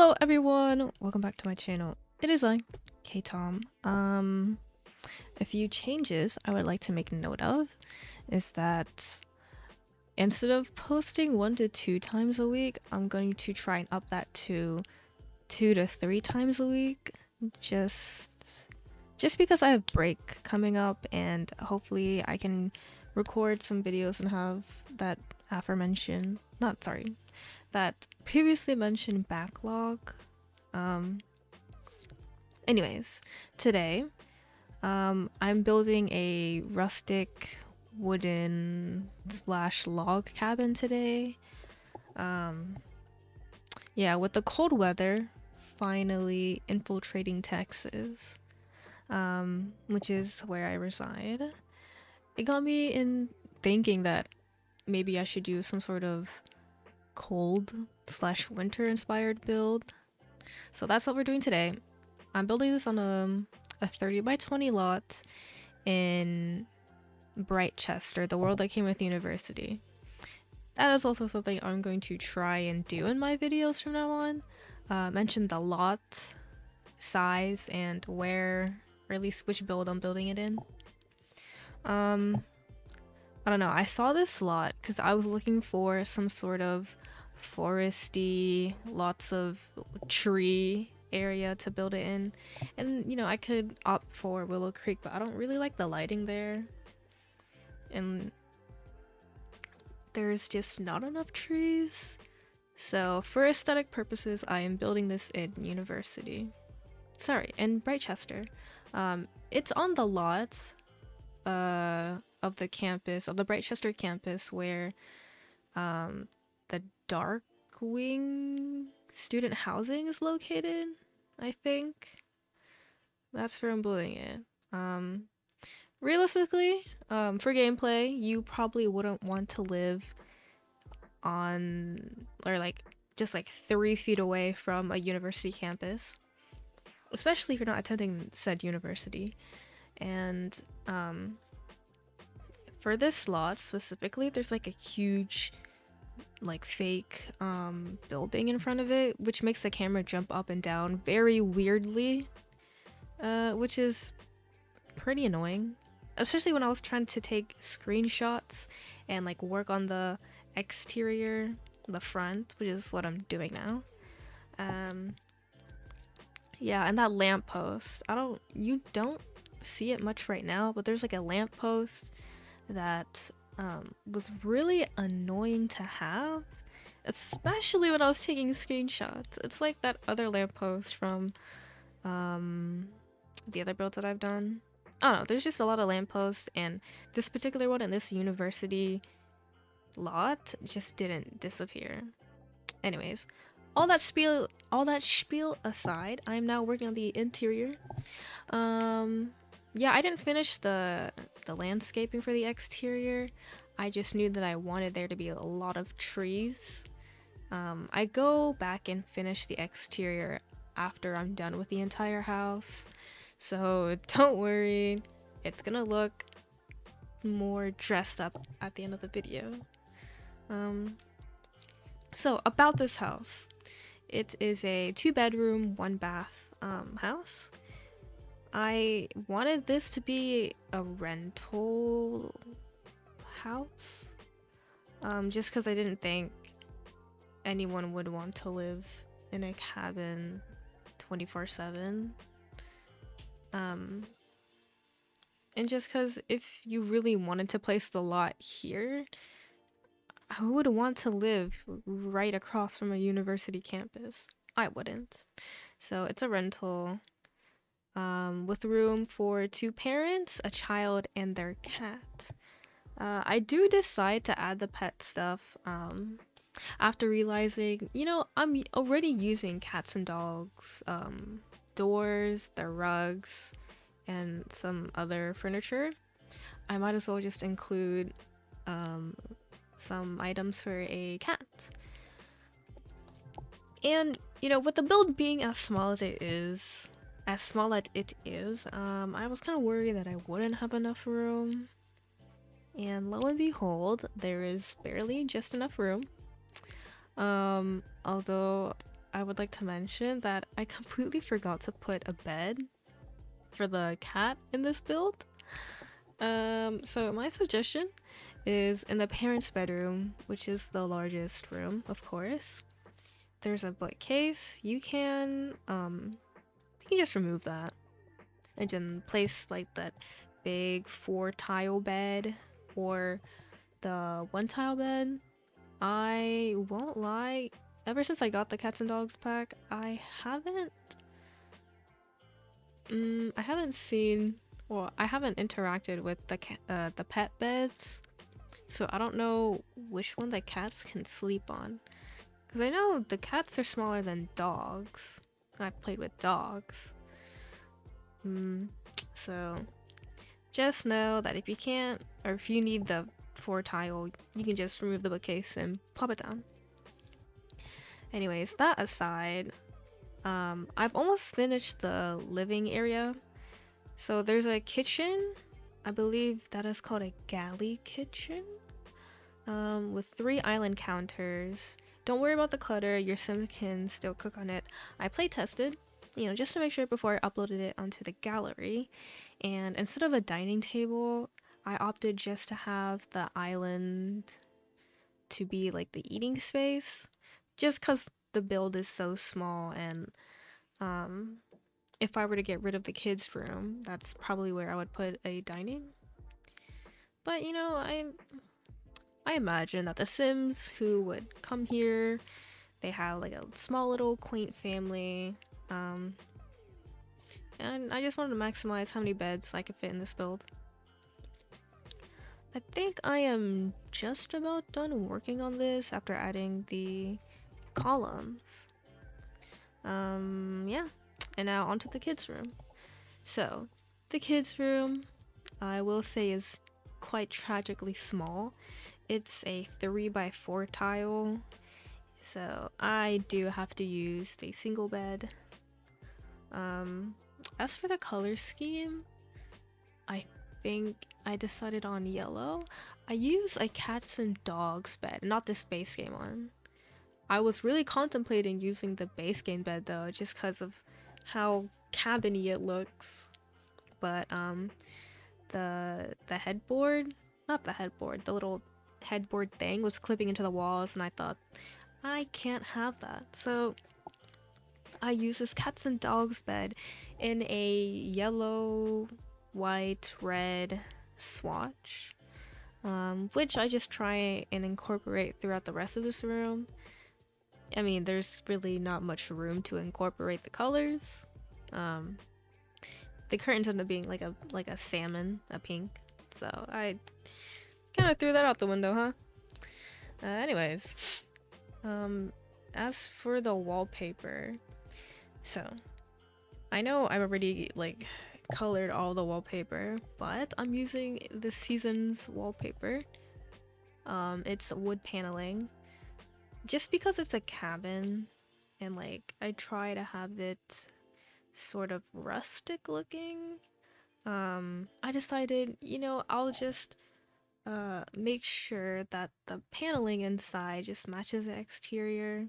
Hello everyone, welcome back to my channel. It is I, caitom. A few changes I would like to make note of is that instead of posting 1 to 2 times a week, I'm going to try and up that to 2 to 3 times a week. Just because I have break coming up and hopefully I can record some videos and have that that previously mentioned backlog. Anyways, today I'm building a rustic wooden / log cabin today. Yeah, with the cold weather finally infiltrating Texas, which is where I reside, it got me in thinking that maybe I should do some sort of cold / winter inspired build. So that's what we're doing today. I'm building this on a 30 by 20 lot in Britechester, the world that came with university. That is also something I'm going to try and do in my videos from now on. Mention the lot size and where, or at least which build I'm building it in. I don't know, I saw this lot because I was looking for some sort of foresty, lots of tree area to build it in, and you know, I could opt for Willow Creek, but I don't really like the lighting there, and there's just not enough trees. So for aesthetic purposes, I am building this in Britechester. It's on the lot of the campus, of the Britechester campus, where the Darkwing student housing is located. I think that's where I'm building it. Realistically, for gameplay, you probably wouldn't want to live on, or like just like 3 feet away from a university campus, especially if you're not attending said university. And for this lot specifically, there's like a huge like fake building in front of it, which makes the camera jump up and down very weirdly, which is pretty annoying, especially when I was trying to take screenshots and like work on the exterior, the front, which is what I'm doing now. Yeah, and that lamppost, you don't see it much right now, but there's like a lamppost that was really annoying to have, especially when I was taking screenshots. It's like that other lamppost from the other builds that I've done. I don't know, there's just a lot of lampposts, and this particular one in this university lot just didn't disappear. Anyways, all that spiel aside, I'm now working on the interior. Yeah, I didn't finish the landscaping for the exterior. I just knew that I wanted there to be a lot of trees. I go back and finish the exterior after I'm done with the entire house, so don't worry, it's gonna look more dressed up at the end of the video. So about this house, it is a 2-bedroom 1-bath house. I wanted this to be a rental house, just because I didn't think anyone would want to live in a cabin 24/7. And just because if you really wanted to place the lot here, I would want to live right across from a university campus. I wouldn't. So it's a rental. With room for 2 parents, a child, and their cat. I do decide to add the pet stuff after realizing, you know, I'm already using cats and dogs, doors, their rugs, and some other furniture. I might as well just include some items for a cat. And, you know, with the build being as small as it is, I was kind of worried that I wouldn't have enough room, and lo and behold, there is barely just enough room. Although I would like to mention that I completely forgot to put a bed for the cat in this build. So my suggestion is in the parents' bedroom, which is the largest room, of course. There's a bookcase. You can just remove that and then place like that big 4-tile bed or the 1-tile bed. I won't lie, ever since I got the cats and dogs pack, I haven't seen, well, I haven't interacted with the pet beds, so I don't know which one the cats can sleep on. Because I know the cats are smaller than dogs. I've played with dogs. So just know that if you can't, or if you need the 4-tile, you can just remove the bookcase and plop it down. Anyways, that aside, I've almost finished the living area. So there's a kitchen. I believe that is called a galley kitchen. With 3 island counters. Don't worry about the clutter, your sim can still cook on it. I play tested, just to make sure before I uploaded it onto the gallery. And instead of a dining table, I opted just to have the island to be like the eating space. Just because the build is so small, and if I were to get rid of the kids' room, that's probably where I would put a dining. But I imagine that the Sims who would come here, they have like a small little quaint family, and I just wanted to maximize how many beds I could fit in this build. I think I am just about done working on this after adding the columns. Yeah, and now onto the kids' room. So, the kids' room, I will say, is quite tragically small. It's a 3x4 tile, so I do have to use the single bed. As for the color scheme, I think I decided on yellow. I use a cats and dogs bed, not this base game one. I was really contemplating using the base game bed though, just because of how cabiny it looks. But the headboard, not the headboard, the little headboard thing was clipping into the walls, and I thought I can't have that. So I use this cats and dogs bed in a yellow, white, red swatch, which I just try and incorporate throughout the rest of this room. I mean, there's really not much room to incorporate the colors. The curtains end up being like a salmon, a pink. So I kind of threw that out the window, huh? Anyways, as for the wallpaper, so I know I've already like colored all the wallpaper, but I'm using this season's wallpaper. It's wood paneling. Just because it's a cabin and like I try to have it sort of rustic looking, I decided, I'll just make sure that the paneling inside just matches the exterior.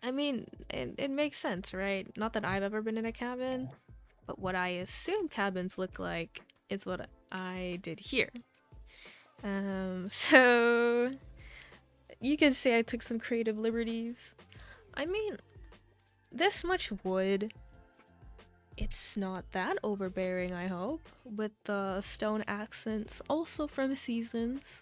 I mean, it makes sense, right? Not that I've ever been in a cabin, but what I assume cabins look like is what I did here. So you could say I took some creative liberties. I mean, this much wood, it's not that overbearing, I hope, with the stone accents also from Seasons.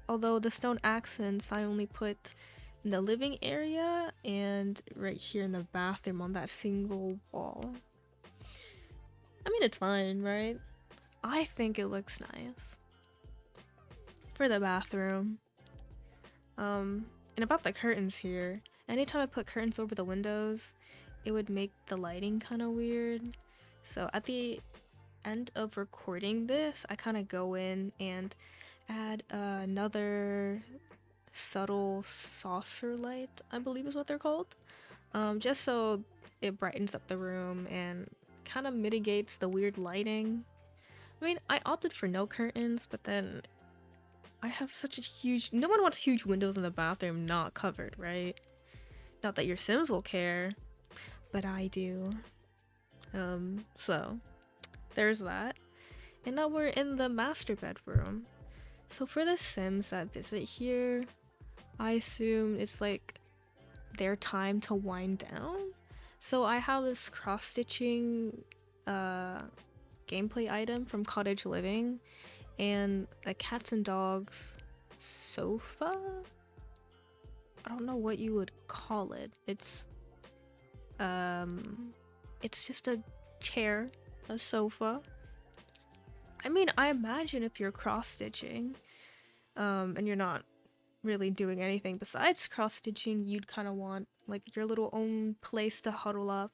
Although the stone accents I only put in the living area and right here in the bathroom on that single wall. I mean, it's fine, right? I think it looks nice. For the bathroom. And about the curtains here, anytime I put curtains over the windows, it would make the lighting kind of weird. So at the end of recording this, I kind of go in and add another subtle saucer light, I believe is what they're called. Just so it brightens up the room and kind of mitigates the weird lighting. I mean, I opted for no curtains, but then I have such a huge, no one wants huge windows in the bathroom not covered, right? Not that your Sims will care, but I do. So there's that. And now we're in the master bedroom. So for the Sims that visit here, I assume it's like their time to wind down. So I have this cross-stitching gameplay item from Cottage Living and the cats and dogs sofa. I don't know what you would call it. It's just a chair, a sofa. I mean, I imagine if you're cross-stitching and you're not really doing anything besides cross-stitching, you'd kind of want like your little own place to huddle up.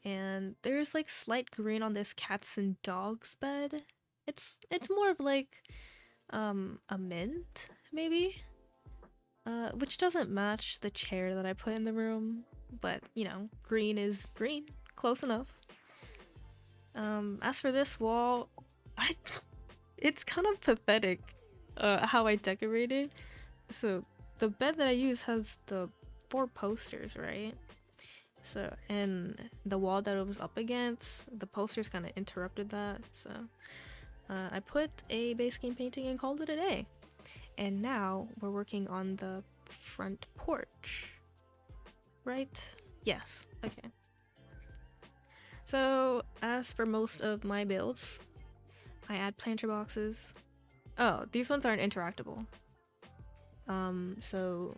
And there's like slight green on this cats and dogs bed. It's more of like a mint maybe, which doesn't match the chair that I put in the room, but you know, green is green, close enough. As for this wall, it's kind of pathetic how I decorated. So the bed that I use has the 4 posters, right? So, and the wall that it was up against, the posters kind of interrupted that. So I put a base game painting and called it a day. And now we're working on the front porch, right? Yes, okay. So as for most of my builds, I add planter boxes. Oh, these ones aren't interactable. So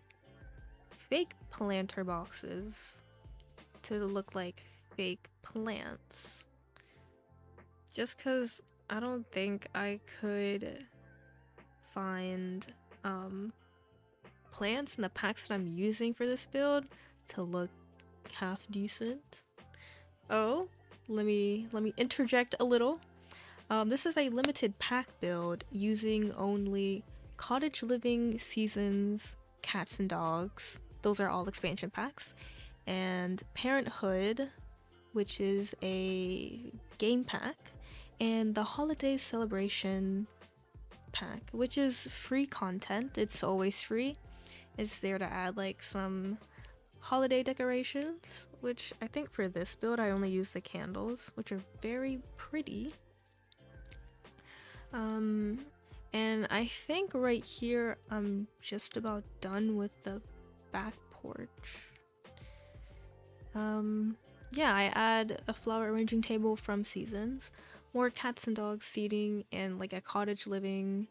fake planter boxes to look like fake plants. Just cause I don't think I could find plants in the packs that I'm using for this build to look half decent. Oh, let me interject a little. This is a limited pack build using only Cottage Living Seasons, Cats and Dogs. Those are all expansion packs. And Parenthood, which is a game pack, and the Holiday Celebration pack, which is free content. It's always free. It's there to add like some holiday decorations, which I think for this build I only use the candles, which are very pretty. And I think right here I'm just about done with the back porch. Yeah, I add a flower arranging table from Seasons, more cats and dogs seating, and like a Cottage Living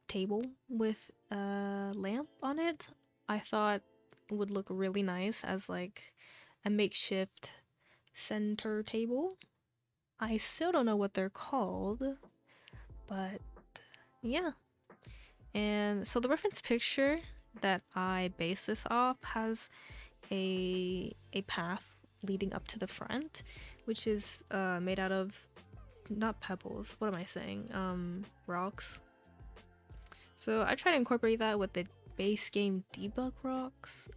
table with a lamp on it. I thought would look really nice as like a makeshift center table. I still don't know what they're called, but yeah. And so the reference picture that I base this off has a path leading up to the front, which is made out of not pebbles, what am I saying, rocks. So I try to incorporate that with the base game debug rocks.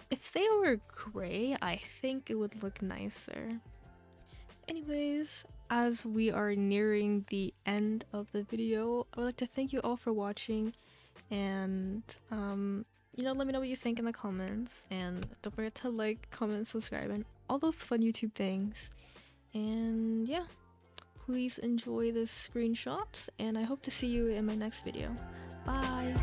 If they were gray, I think it would look nicer. Anyways, as we are nearing the end of the video, I would like to thank you all for watching, and you know, let me know what you think in the comments, and don't forget to like, comment, subscribe, and all those fun YouTube things. And yeah, please enjoy this screenshot, and I hope to see you in my next video. Bye!